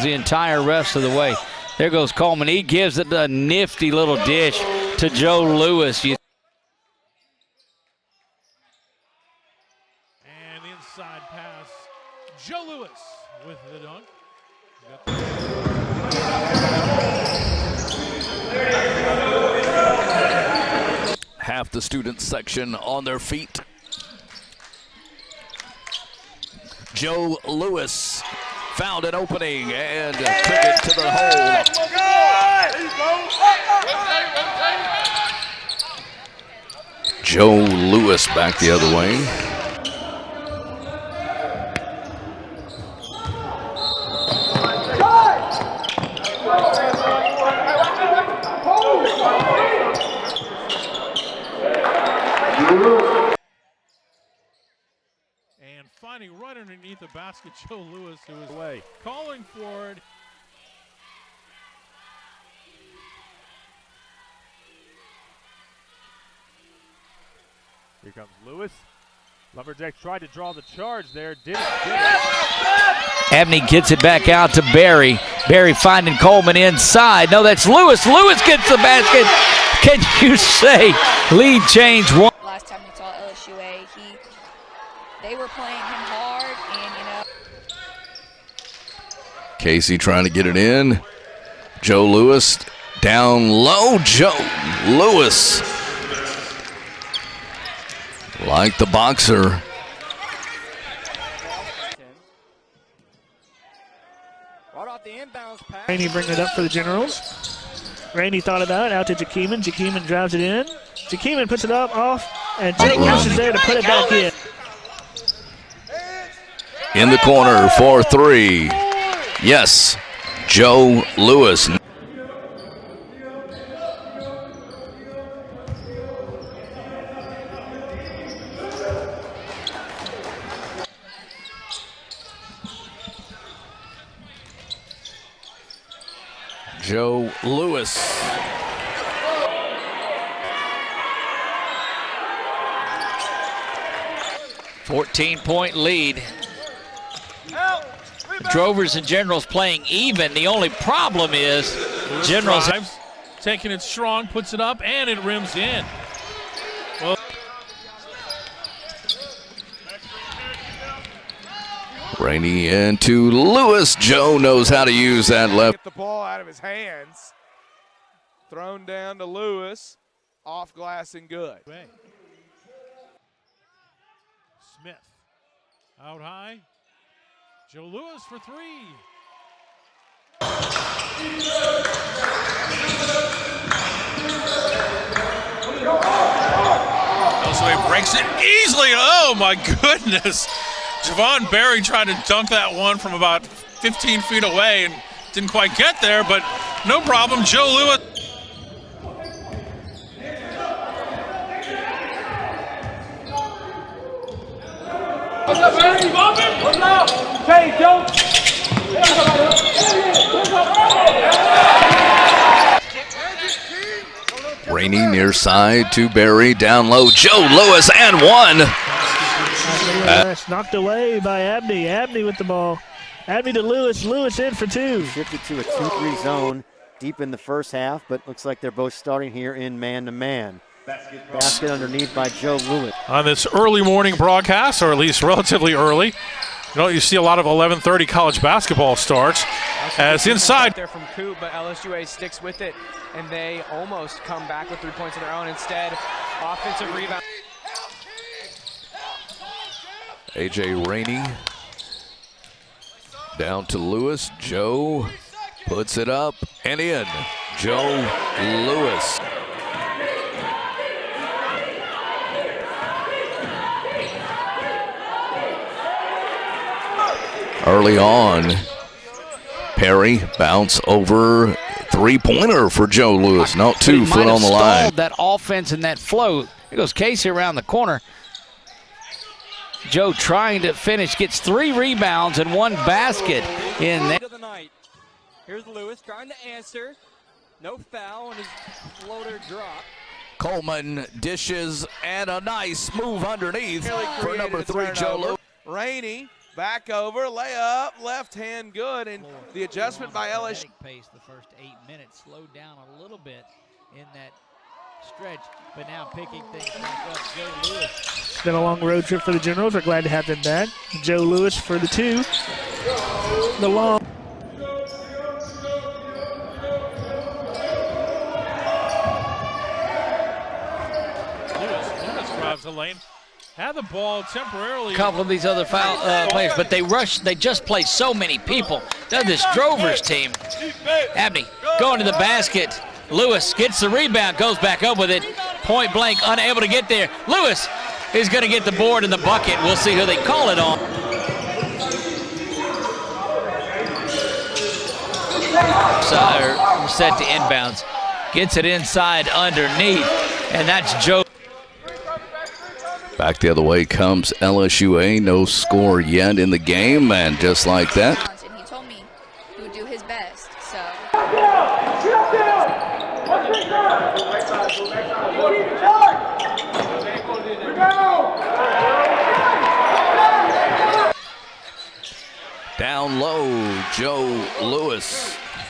the entire rest of the way. There goes Coleman. He gives it a nifty little dish to Joe Lewis. And inside pass, Joe Lewis with the dunk. Half the student section on their feet. Joe Lewis found an opening and took it to the hole. Joe Lewis back the other way. And finding right underneath the basket, Joe Lewis, who is away, calling for it. Here comes Lewis. Lumberjacks tried to draw the charge there. Didn't. Abney gets it back out to Barry. Barry finding Coleman inside. No, that's Lewis. Lewis gets the basket. Can you say lead change one? Last time we saw LSUA, they were playing him hard, and Casey trying to get it in. Joe Lewis down low. Joe Lewis, like the boxer. Rainey bringing it up for the Generals. Rainey thought about it, out to Jakeeman. Jakeeman drives it in. Jakeeman puts it up, off, and Jake Rush is there to put it back in. In the corner for three. Yes, Joe Lewis. Joe Lewis. $14-point lead. Drovers and Generals playing even. The only problem is Generals drives, taking it strong, puts it up, and it rims in. Well, Rainey into Lewis. Joe knows how to use that left. Get the ball out of his hands. Thrown down to Lewis. Off glass and good. Smith out high. Joe Lewis for three. So he breaks it easily. Oh my goodness. Javon Barry tried to dunk that one from about 15 feet away and didn't quite get there, but no problem. Joe Lewis. What's up, Barry? What's up? Hey, Joe. Rainey near side to Barry, down low. Joe Lewis and one. That's knocked away by Abney. Abney with the ball. Abney to Lewis. Lewis in for two. Shifted to a 2-3 zone deep in the first half, but looks like they're both starting here in man-to-man. Basket underneath by Joe Lewis. On this early morning broadcast, or at least relatively early, you see a lot of 11:30 college basketball starts. As inside. There from Coop, but LSUA sticks with it, and they almost come back with 3 points of their own. Instead, offensive rebound. A.J. Rainey down to Lewis. Joe puts it up and in. Joe Lewis. Early on, Perry bounce over three-pointer for Joe Lewis. No, 2 foot on the line. That offense and that flow. Here goes Casey around the corner. Joe trying to finish, gets 3 rebounds and 1 basket in there. Here's Lewis trying to answer. No foul on his floater drop. Coleman dishes and a nice move underneath for number 3, Joe Lewis. Rainey Back over, layup, left hand good, and the adjustment by LSU. Pace the first 8 minutes, slowed down a little bit in that stretch, but now picking things back up. Joe Lewis. It's been a long road trip for the Generals. We're glad to have them back. Joe Lewis for the 2. The long. Lewis drives the lane. Had the ball temporarily. A couple of these other foul players, but they just play so many people. Does this Drovers team. Abney going to the basket. Lewis gets the rebound, goes back up with it. Point blank, unable to get there. Lewis is going to get the board in the bucket. We'll see who they call it on. Set to inbounds. Gets it inside underneath, and that's Joe. Back the other way comes LSUA. No score yet in the game, and just like that. And he told me he would do his best. So. Down low, Joe Lewis